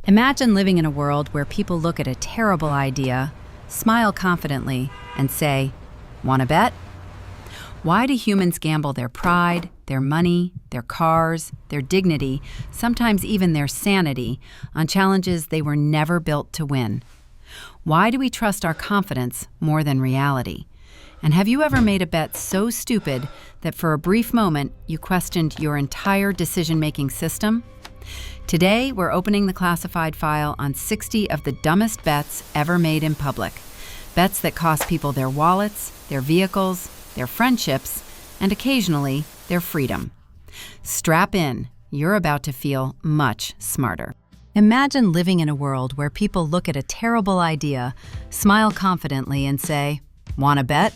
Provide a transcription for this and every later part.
Imagine living in a world where people look at a terrible idea, smile confidently, and say, "Want to bet?" Why do humans gamble their pride, their money, their cars, their dignity, sometimes even their sanity, on challenges they were never built to win? Why do we trust our confidence more than reality? And have you ever made a bet so stupid that for a brief moment you questioned your entire decision-making system? Today, we're opening the classified file on 60 of the dumbest bets ever made in public. Bets that cost people their wallets, their vehicles, their friendships, and occasionally their freedom. Strap in, you're about to feel much smarter. Imagine living in a world where people look at a terrible idea, smile confidently, and say, "Want to bet?"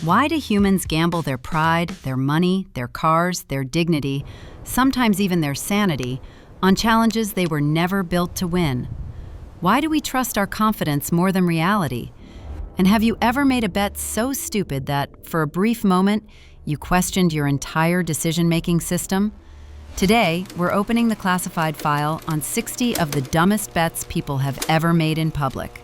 Why do humans gamble their pride, their money, their cars, their dignity, sometimes even their sanity, on challenges they were never built to win? Why do we trust our confidence more than reality? And have you ever made a bet so stupid that, for a brief moment, you questioned your entire decision-making system? Today, we're opening the classified file on 60 of the dumbest bets people have ever made in public.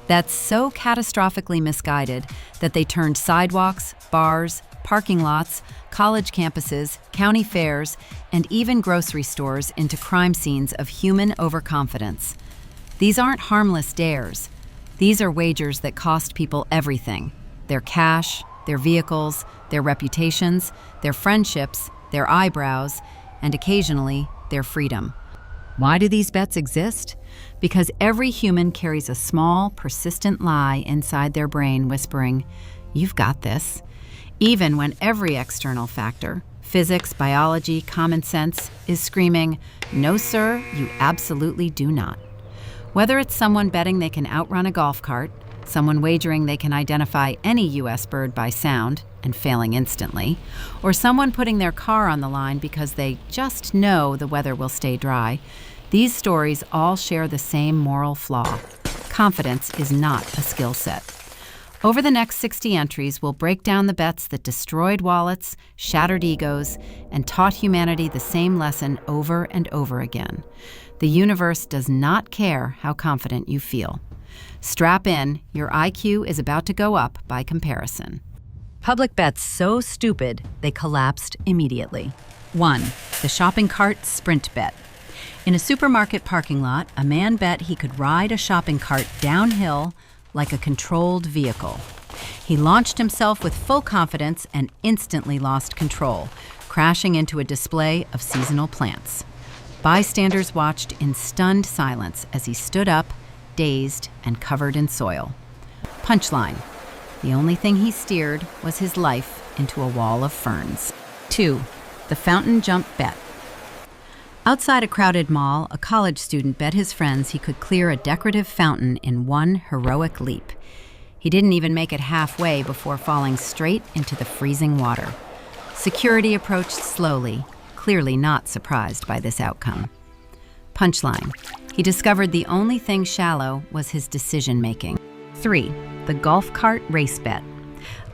Bets so catastrophically misguided that they turned sidewalks, bars, parking lots, college campuses, county fairs, and even grocery stores into crime scenes of human overconfidence. These aren't harmless dares. These are wagers that cost people everything: their cash, their vehicles, their reputations, their friendships, their eyebrows, and occasionally their freedom. Why do these bets exist? Because every human carries a small, persistent lie inside their brain whispering, "You've got this," even when every external factor, physics, biology, common sense, is screaming, "No, sir, you absolutely do not." Whether it's someone betting they can outrun a golf cart, someone wagering they can identify any U.S. bird by sound and failing instantly, or someone putting their car on the line because they just know the weather will stay dry, these stories all share the same moral flaw. Confidence is not a skill set. Over the next 60 entries, we'll break down the bets that destroyed wallets, shattered egos, and taught humanity the same lesson over and over again. The universe does not care how confident you feel. Strap in, your IQ is about to go up by comparison. Public bets so stupid, they collapsed immediately. 1. The shopping cart sprint bet. In a supermarket parking lot, a man bet he could ride a shopping cart downhill like a controlled vehicle. He launched himself with full confidence and instantly lost control, crashing into a display of seasonal plants. Bystanders watched in stunned silence as he stood up, dazed and covered in soil. Punchline: the only thing he steered was his life into a wall of ferns. 2. The fountain jump bet. Outside a crowded mall, a college student bet his friends he could clear a decorative fountain in one heroic leap. He didn't even make it halfway before falling straight into the freezing water. Security approached slowly, clearly not surprised by this outcome. Punchline: he discovered the only thing shallow was his decision-making. 3. The golf cart race bet.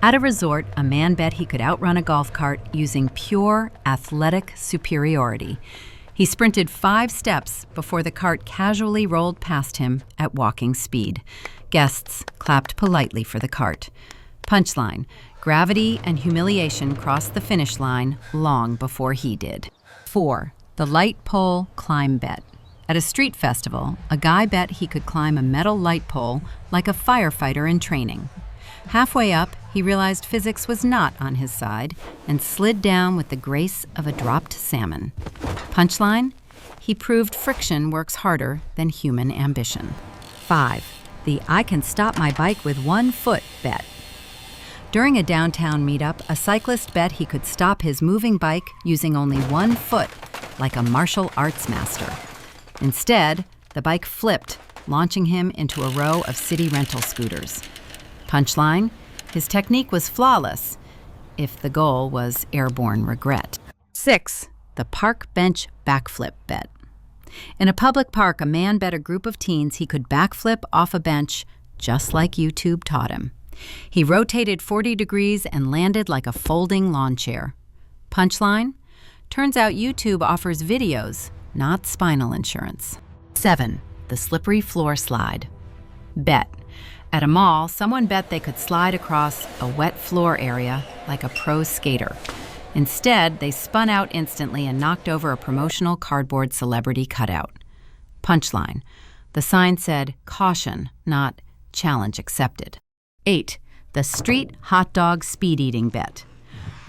At a resort, a man bet he could outrun a golf cart using pure athletic superiority. He sprinted 5 steps before the cart casually rolled past him at walking speed. Guests clapped politely for the cart. Punchline: gravity and humiliation crossed the finish line long before he did. 4. The light pole climb bet. At a street festival, a guy bet he could climb a metal light pole like a firefighter in training. Halfway up, he realized physics was not on his side and slid down with the grace of a dropped salmon. Punchline: he proved friction works harder than human ambition. 5. The I can stop my bike with one foot bet. During a downtown meetup, a cyclist bet he could stop his moving bike using only one foot, like a martial arts master. Instead, the bike flipped, launching him into a row of city rental scooters. Punchline: his technique was flawless, if the goal was airborne regret. 6. The park bench backflip bet. In a public park, a man bet a group of teens he could backflip off a bench just like YouTube taught him. He rotated 40 degrees and landed like a folding lawn chair. Punchline: turns out YouTube offers videos, not spinal insurance. 7. The slippery floor slide. Bet. At a mall, someone bet they could slide across a wet floor area like a pro skater. Instead, they spun out instantly and knocked over a promotional cardboard celebrity cutout. Punchline. The sign said caution, not challenge accepted. 8. The street hot dog speed eating bet.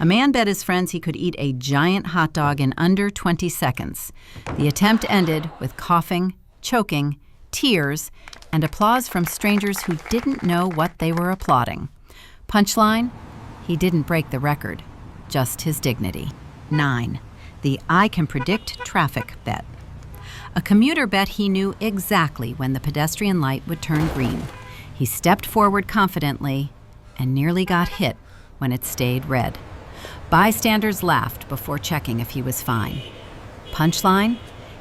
A man bet his friends he could eat a giant hot dog in under 20 seconds. The attempt ended with coughing, choking, tears, and applause from strangers who didn't know what they were applauding. Punchline, he didn't break the record, just his dignity. 9. The I can predict traffic bet. A commuter bet he knew exactly when the pedestrian light would turn green. He stepped forward confidently and nearly got hit when it stayed red. Bystanders laughed before checking if he was fine. Punchline,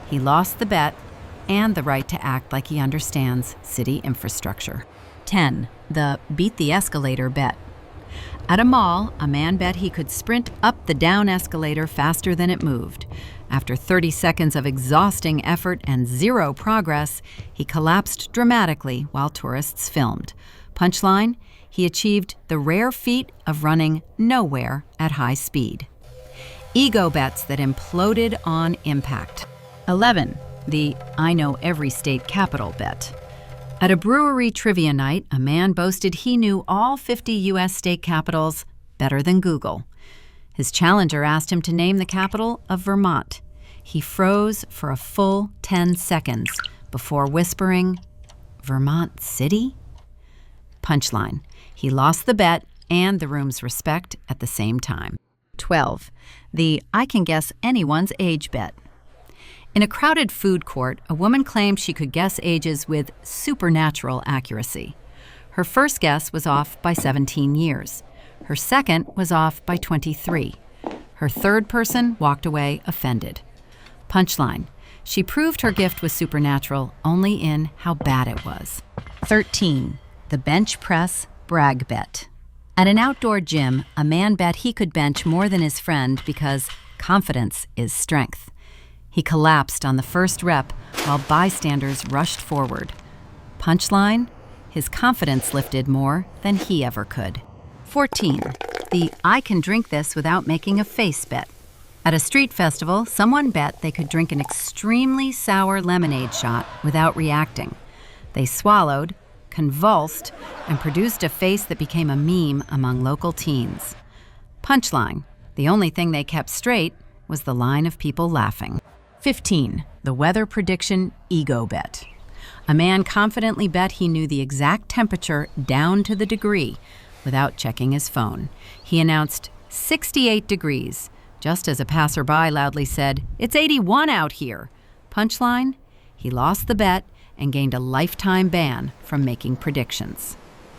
he lost the bet and the right to act like he understands city infrastructure. 10. The beat the escalator bet. At a mall, a man bet he could sprint up the down escalator faster than it moved. After 30 seconds of exhausting effort and zero progress, he collapsed dramatically while tourists filmed. Punchline, he achieved the rare feat of running nowhere at high speed. Ego bets that imploded on impact. 11. The I know every state capital bet. At a brewery trivia night, a man boasted he knew all 50 U.S. state capitals better than Google. His challenger asked him to name the capital of Vermont. He froze for a full 10 seconds before whispering, "Vermont City?" Punchline, he lost the bet and the room's respect at the same time. 12. The I can guess anyone's age bet. In a crowded food court, a woman claimed she could guess ages with supernatural accuracy. Her first guess was off by 17 years. Her second was off by 23. Her third person walked away offended. Punchline, she proved her gift was supernatural only in how bad it was. 13. The bench press brag bet. At an outdoor gym, a man bet he could bench more than his friend because confidence is strength. He collapsed on the first rep while bystanders rushed forward. Punchline, his confidence lifted more than he ever could. 14. The I can drink this without making a face bet. At a street festival, someone bet they could drink an extremely sour lemonade shot without reacting. They swallowed, convulsed, and produced a face that became a meme among local teens. Punchline, the only thing they kept straight was the line of people laughing. 15. The weather prediction ego bet. A man confidently bet he knew the exact temperature down to the degree without checking his phone. He announced 68 degrees, just as a passerby loudly said, "It's 81 out here." Punchline, he lost the bet and gained a lifetime ban from making predictions.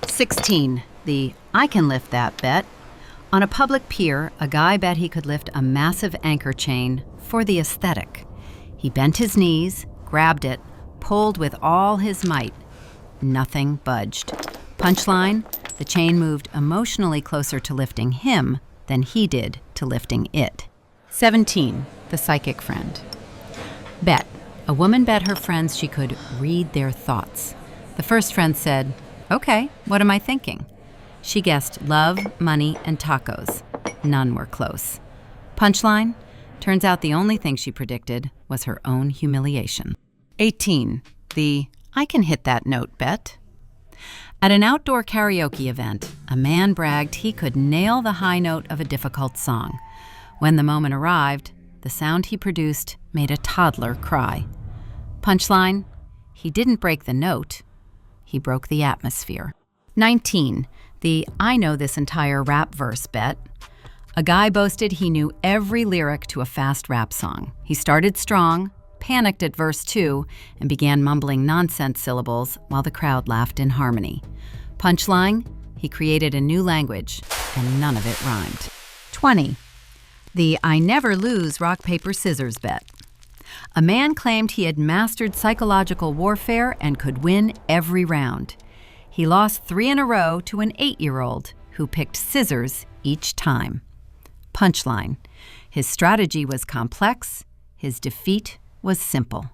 16. The I can lift that bet. On a public pier, a guy bet he could lift a massive anchor chain for the aesthetic. He bent his knees, grabbed it, pulled with all his might. Nothing budged. Punchline, the chain moved emotionally closer to lifting him than he did to lifting it. 17. The psychic friend. Bet. A woman bet her friends she could read their thoughts. The first friend said, "Okay, what am I thinking?" She guessed love, money, and tacos. None were close. Punchline, turns out the only thing she predicted was her own humiliation. 18. The I can hit that note bet. At an outdoor karaoke event, a man bragged he could nail the high note of a difficult song. When the moment arrived, the sound he produced made a toddler cry. Punchline, he didn't break the note, he broke the atmosphere. 19. The I know this entire rap verse bet. A guy boasted he knew every lyric to a fast rap song. He started strong, panicked at verse 2, and began mumbling nonsense syllables while the crowd laughed in harmony. Punchline, he created a new language, and none of it rhymed. 20. The I never lose rock, paper, scissors bet. A man claimed he had mastered psychological warfare and could win every round. He lost 3 in a row to an 8-year-old who picked scissors each time. Punchline, his strategy was complex, his defeat was simple.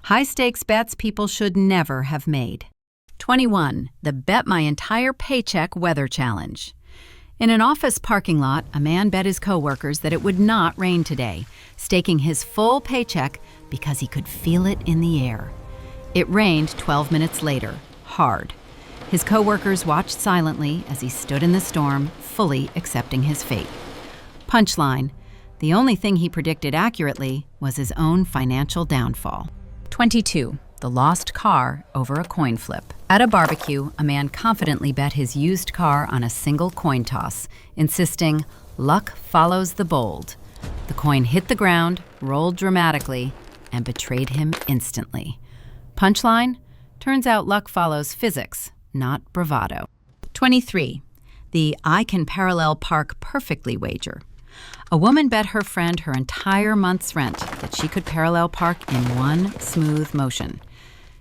High-stakes bets people should never have made. 21. The Bet My Entire Paycheck Weather Challenge. In an office parking lot, a man bet his coworkers that it would not rain today, staking his full paycheck because he could feel it in the air. It rained 12 minutes later, hard. His coworkers watched silently as he stood in the storm, fully accepting his fate. Punchline: the only thing he predicted accurately was his own financial downfall. 22. The lost car over a coin flip. At a barbecue, a man confidently bet his used car on a single coin toss, insisting, "Luck follows the bold." The coin hit the ground, rolled dramatically, and betrayed him instantly. Punchline: turns out luck follows physics, not bravado. 23. The I can parallel park perfectly wager. A woman bet her friend her entire month's rent that she could parallel park in one smooth motion.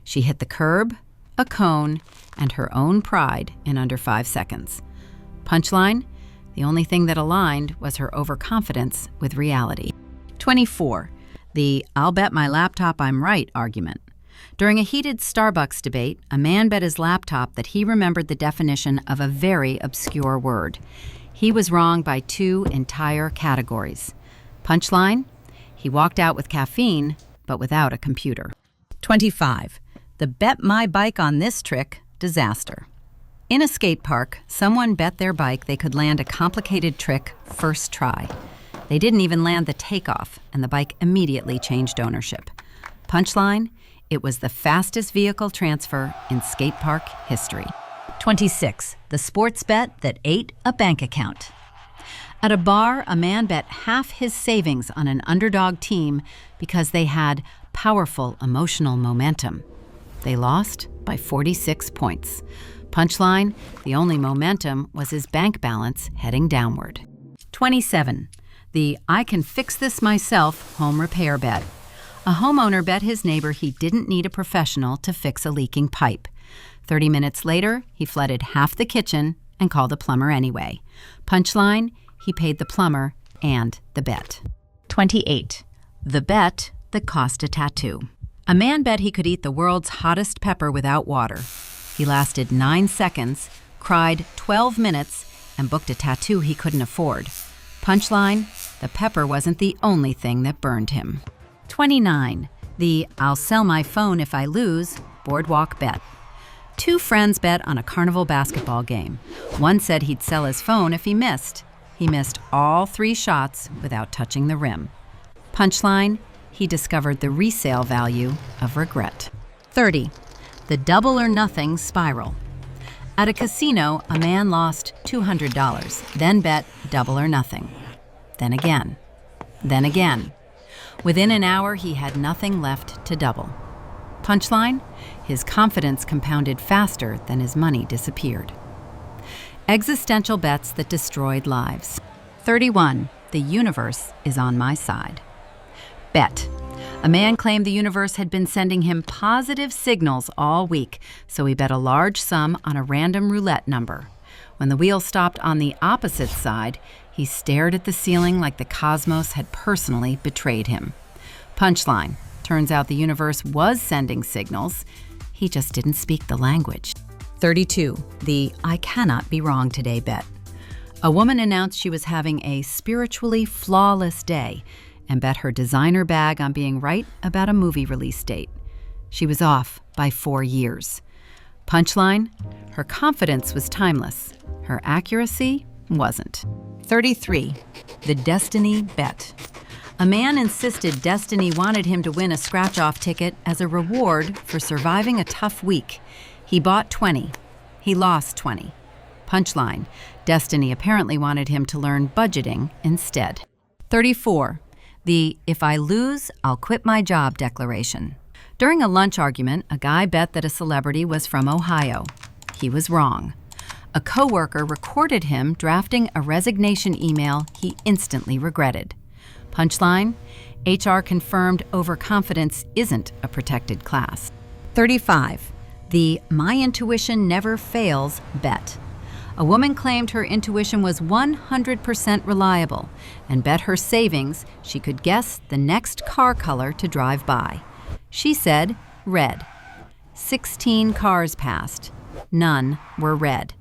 She hit the curb, a cone, and her own pride in under 5 seconds. Punchline: the only thing that aligned was her overconfidence with reality. 24. The I'll bet my laptop I'm right argument. During a heated Starbucks debate, a man bet his laptop that he remembered the definition of a very obscure word. He was wrong by 2 entire categories. Punchline: he walked out with caffeine, but without a computer. 25. The bet my bike on this trick disaster. In a skate park, someone bet their bike they could land a complicated trick first try. They didn't even land the takeoff, and the bike immediately changed ownership. Punchline: it was the fastest vehicle transfer in skate park history. 26. The sports bet that ate a bank account. At a bar, a man bet half his savings on an underdog team because they had powerful emotional momentum. They lost by 46 points. Punchline: the only momentum was his bank balance heading downward. 27. The I can fix this myself home repair bet. A homeowner bet his neighbor he didn't need a professional to fix a leaking pipe. 30 minutes later, he flooded half the kitchen and called a plumber anyway. Punchline: he paid the plumber and the bet. 28. The bet that cost a tattoo. A man bet he could eat the world's hottest pepper without water. He lasted 9 seconds, cried 12 minutes, and booked a tattoo he couldn't afford. Punchline: the pepper wasn't the only thing that burned him. 29. The I'll sell my phone if I lose boardwalk bet. 2 friends bet on a carnival basketball game. One said he'd sell his phone if he missed. He missed all 3 shots without touching the rim. Punchline: he discovered the resale value of regret. 30. The double or nothing spiral. At a casino, a man lost $200, then bet double or nothing. Then again. Then again. Within an hour, he had nothing left to double. Punchline: his confidence compounded faster than his money disappeared. Existential bets that destroyed lives. 31. The universe is on my side. Bet. A man claimed the universe had been sending him positive signals all week, so he bet a large sum on a random roulette number. When the wheel stopped on the opposite side, he stared at the ceiling like the cosmos had personally betrayed him. Punchline: turns out the universe was sending signals. He just didn't speak the language. 32. The I cannot be wrong today bet. A woman announced she was having a spiritually flawless day and bet her designer bag on being right about a movie release date. She was off by 4 years. Punchline: her confidence was timeless. Her accuracy wasn't. 33. The destiny bet. A man insisted destiny wanted him to win a scratch-off ticket as a reward for surviving a tough week. He bought 20. He lost 20. Punchline: destiny apparently wanted him to learn budgeting instead. 34. The if I lose, I'll quit my job declaration. During a lunch argument, a guy bet that a celebrity was from Ohio. He was wrong. A coworker recorded him drafting a resignation email he instantly regretted. Punchline: HR confirmed overconfidence isn't a protected class. 35. The my intuition never fails bet. A woman claimed her intuition was 100% reliable and bet her savings she could guess the next car color to drive by. She said red. 16 cars passed. None were red.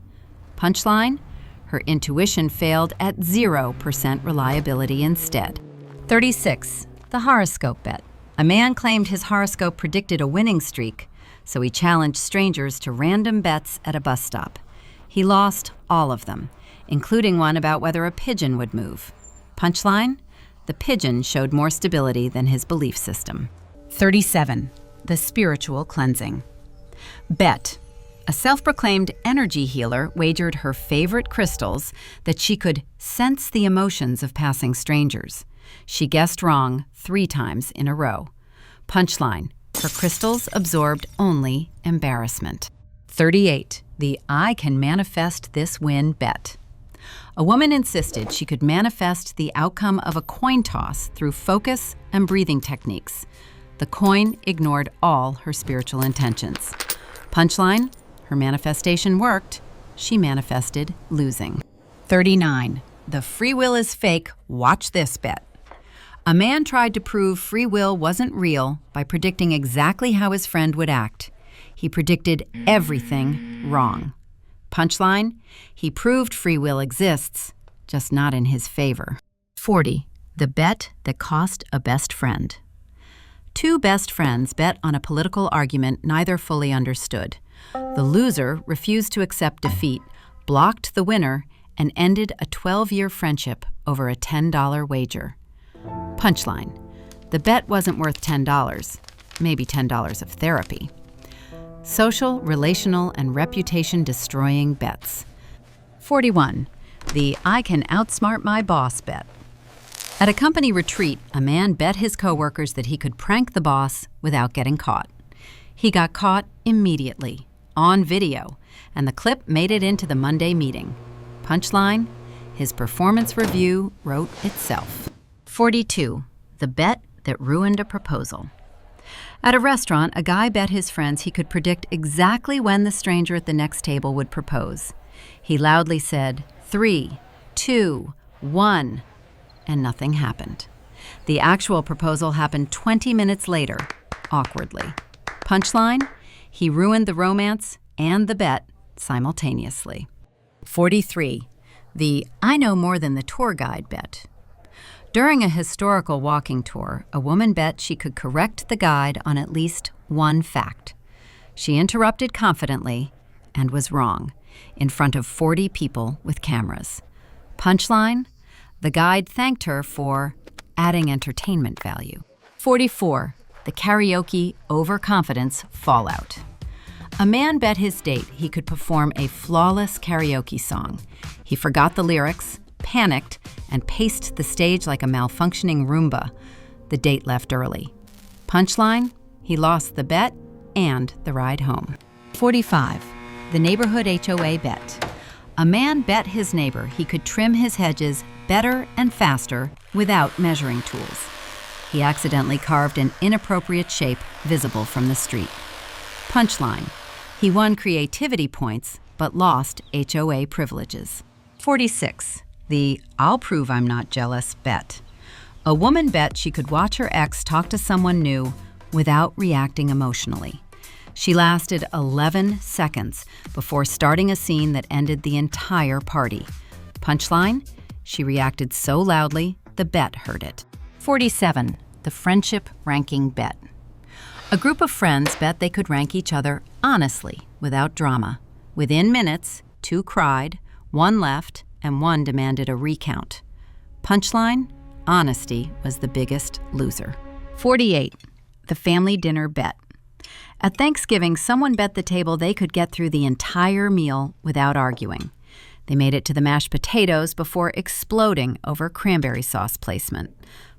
Punchline: her intuition failed at 0% reliability instead. 36. The horoscope bet. A man claimed his horoscope predicted a winning streak, so he challenged strangers to random bets at a bus stop. He lost all of them, including one about whether a pigeon would move. Punchline: the pigeon showed more stability than his belief system. 37. The spiritual cleansing. Bet. A self-proclaimed energy healer wagered her favorite crystals that she could sense the emotions of passing strangers. She guessed wrong 3 times in a row. Punchline: her crystals absorbed only embarrassment. 38. The I can manifest this win bet. A woman insisted she could manifest the outcome of a coin toss through focus and breathing techniques. The coin ignored all her spiritual intentions. Punchline: her manifestation worked. She manifested losing. 39. The free will is fake, watch this bet. A man tried to prove free will wasn't real by predicting exactly how his friend would act. He predicted everything wrong. Punchline: he proved free will exists, just not in his favor. 40. The bet that cost a best friend. 2 best friends bet on a political argument neither fully understood. The loser refused to accept defeat, blocked the winner, and ended a 12-year friendship over a $10 wager. Punchline: the bet wasn't worth $10, maybe $10 of therapy. Social, relational, and reputation-destroying bets. 41. The I can outsmart my boss bet. At a company retreat, a man bet his coworkers that he could prank the boss without getting caught. He got caught immediately, on video, and the clip made it into the Monday meeting. Punchline: his performance review wrote itself. 42. The bet that ruined a proposal. At a restaurant, a guy bet his friends he could predict exactly when the stranger at the next table would propose. He loudly said, 3, 2, 1, and nothing happened. The actual proposal happened 20 minutes later, awkwardly. Punchline: he ruined the romance and the bet simultaneously. 43. The I know more than the tour guide bet. During a historical walking tour, a woman bet she could correct the guide on at least one fact. She interrupted confidently and was wrong in front of 40 people with cameras. Punchline: the guide thanked her for adding entertainment value. 44. The karaoke overconfidence fallout. A man bet his date he could perform a flawless karaoke song. He forgot the lyrics, panicked, and paced the stage like a malfunctioning Roomba. The date left early. Punchline: he lost the bet and the ride home. 45. The neighborhood HOA bet. A man bet his neighbor he could trim his hedges better and faster without measuring tools. He accidentally carved an inappropriate shape visible from the street. Punchline: he won creativity points but lost HOA privileges. 46. The I'll prove I'm not jealous bet. A woman bet she could watch her ex talk to someone new without reacting emotionally. She lasted 11 seconds before starting a scene that ended the entire party. Punchline: she reacted so loudly, the bet heard it. 47. The friendship ranking bet. A group of friends bet they could rank each other honestly, without drama. Within minutes, 2 cried, 1 left, and 1 demanded a recount. Punchline: honesty was the biggest loser. 48. The family dinner bet. At Thanksgiving, someone bet the table they could get through the entire meal without arguing. They made it to the mashed potatoes before exploding over cranberry sauce placement.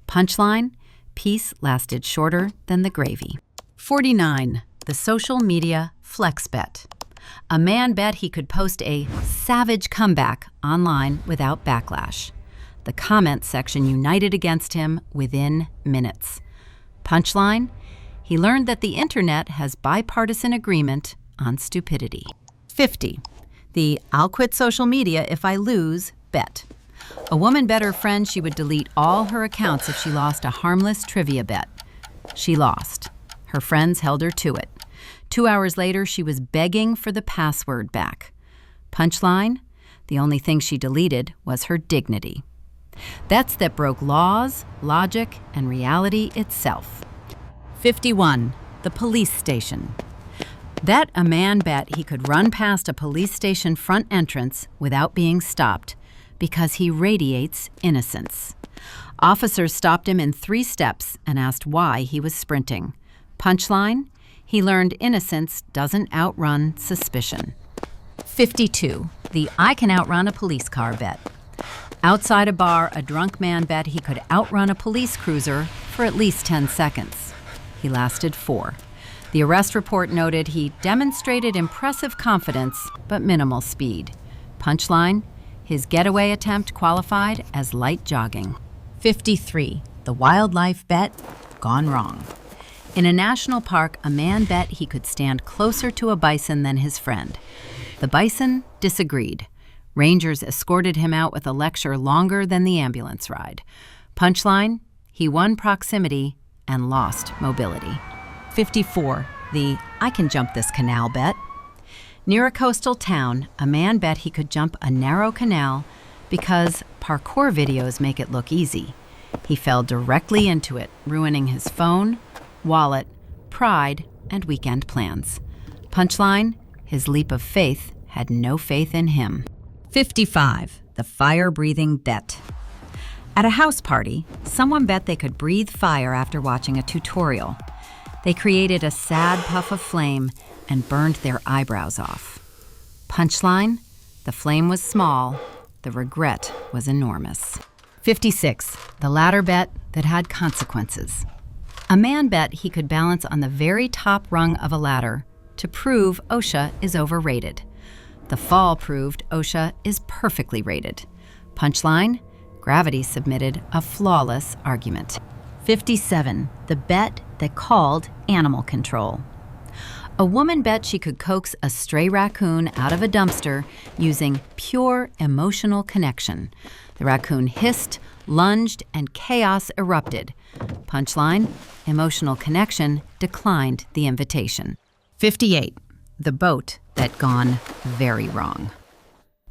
Punchline: peace lasted shorter than the gravy. 49. The social media flex bet. A man bet he could post a savage comeback online without backlash. The comment section united against him within minutes. Punchline: he learned that the internet has bipartisan agreement on stupidity. 50. The I'll quit social media if I lose bet. A woman bet her friend she would delete all her accounts if she lost a harmless trivia bet. She lost. Her friends held her to it. 2 hours later, she was begging for the password back. Punchline: the only thing she deleted was her dignity. Bets that broke laws, logic, and reality itself. 51. The police station. Bet a man bet he could run past a police station front entrance without being stopped because he radiates innocence. Officers stopped him in 3 steps and asked why he was sprinting. Punchline: he learned innocence doesn't outrun suspicion. 52. The I can outrun a police car bet. Outside a bar, a drunk man bet he could outrun a police cruiser for at least 10 seconds. He lasted 4. The arrest report noted he demonstrated impressive confidence but minimal speed. Punchline: his getaway attempt qualified as light jogging. 53. The wildlife bet gone wrong. In a national park, a man bet he could stand closer to a bison than his friend. The bison disagreed. Rangers escorted him out with a lecture longer than the ambulance ride. Punchline: he won proximity and lost mobility. 54. The I can jump this canal bet. Near a coastal town, a man bet he could jump a narrow canal because parkour videos make it look easy. He fell directly into it, ruining his phone, wallet, pride, and weekend plans. Punchline: his leap of faith had no faith in him. 55. The fire-breathing bet. At a house party, someone bet they could breathe fire after watching a tutorial. They created a sad puff of flame and burned their eyebrows off. Punchline: the flame was small, the regret was enormous. 56. The ladder bet that had consequences. A man bet he could balance on the very top rung of a ladder to prove OSHA is overrated. The fall proved OSHA is perfectly rated. Punchline: gravity submitted a flawless argument. 57. The bet that called animal control. A woman bet she could coax a stray raccoon out of a dumpster using pure emotional connection. The raccoon hissed, lunged, and chaos erupted. Punchline: emotional connection declined the invitation. 58. The boat that gone very wrong.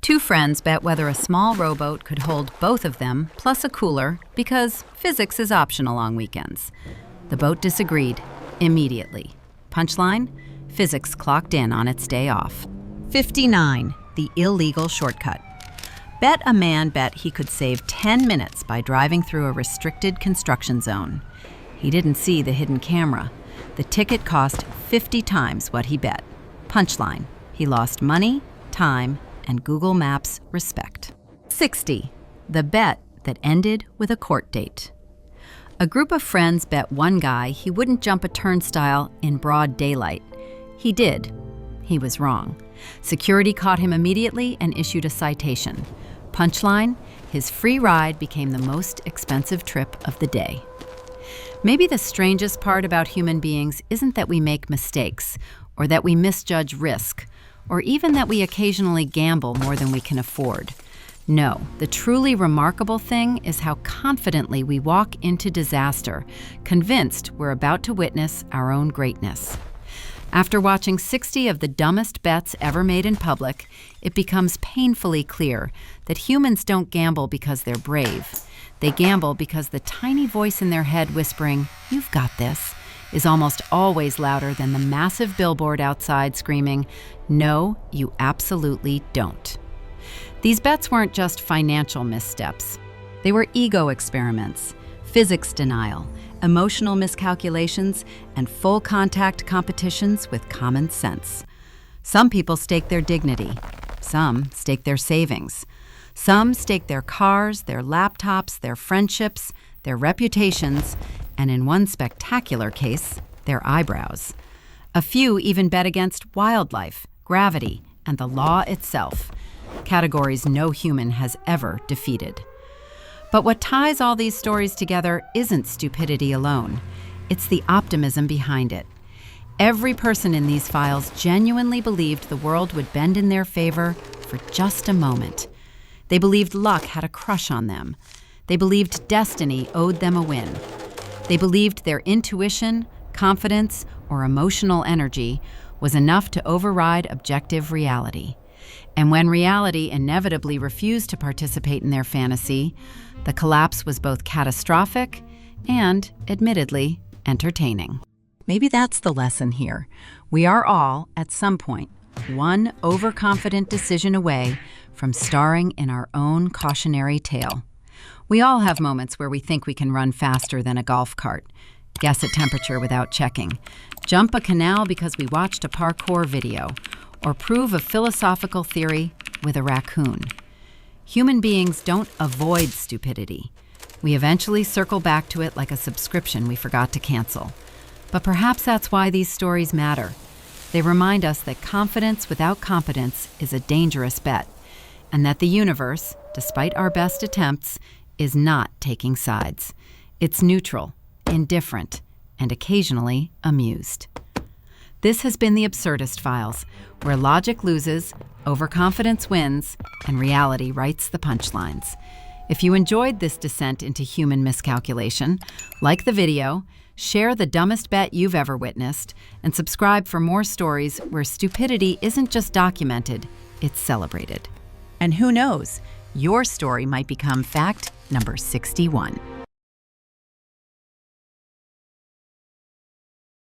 2 friends bet whether a small rowboat could hold both of them plus a cooler because physics is optional on weekends. The boat disagreed immediately. Punchline: physics clocked in on its day off. 59. The illegal shortcut. Bet a man bet he could save 10 minutes by driving through a restricted construction zone. He didn't see the hidden camera. The ticket cost 50 times what he bet. Punchline: he lost money, time, and Google Maps respect. 60. The bet that ended with a court date. A group of friends bet one guy he wouldn't jump a turnstile in broad daylight. He did. He was wrong. Security caught him immediately and issued a citation. Punchline: his free ride became the most expensive trip of the day. Maybe the strangest part about human beings isn't that we make mistakes, or that we misjudge risk, or even that we occasionally gamble more than we can afford. No, the truly remarkable thing is how confidently we walk into disaster, convinced we're about to witness our own greatness. After watching 60 of the dumbest bets ever made in public, it becomes painfully clear that humans don't gamble because they're brave. They gamble because the tiny voice in their head whispering, "You've got this," is almost always louder than the massive billboard outside screaming, "No, you absolutely don't." These bets weren't just financial missteps. They were ego experiments, physics denial, emotional miscalculations, and full contact competitions with common sense. Some people stake their dignity. Some stake their savings. Some stake their cars, their laptops, their friendships, their reputations, and in one spectacular case, their eyebrows. A few even bet against wildlife, gravity, and the law itself, categories no human has ever defeated. But what ties all these stories together isn't stupidity alone. It's the optimism behind it. Every person in these files genuinely believed the world would bend in their favor for just a moment. They believed luck had a crush on them. They believed destiny owed them a win. They believed their intuition, confidence, or emotional energy was enough to override objective reality. And when reality inevitably refused to participate in their fantasy, the collapse was both catastrophic and, admittedly, entertaining. Maybe that's the lesson here. We are all, at some point, one overconfident decision away from starring in our own cautionary tale. We all have moments where we think we can run faster than a golf cart, guess a temperature without checking, jump a canal because we watched a parkour video, or prove a philosophical theory with a raccoon. Human beings don't avoid stupidity. We eventually circle back to it like a subscription we forgot to cancel. But perhaps that's why these stories matter. They remind us that confidence without competence is a dangerous bet, and that the universe, despite our best attempts, is not taking sides. It's neutral, indifferent, and occasionally amused. This has been the Absurdist Files, where logic loses, overconfidence wins, and reality writes the punchlines. If you enjoyed this descent into human miscalculation, like the video, share the dumbest bet you've ever witnessed, and subscribe for more stories where stupidity isn't just documented, it's celebrated. And who knows, your story might become fact number 61.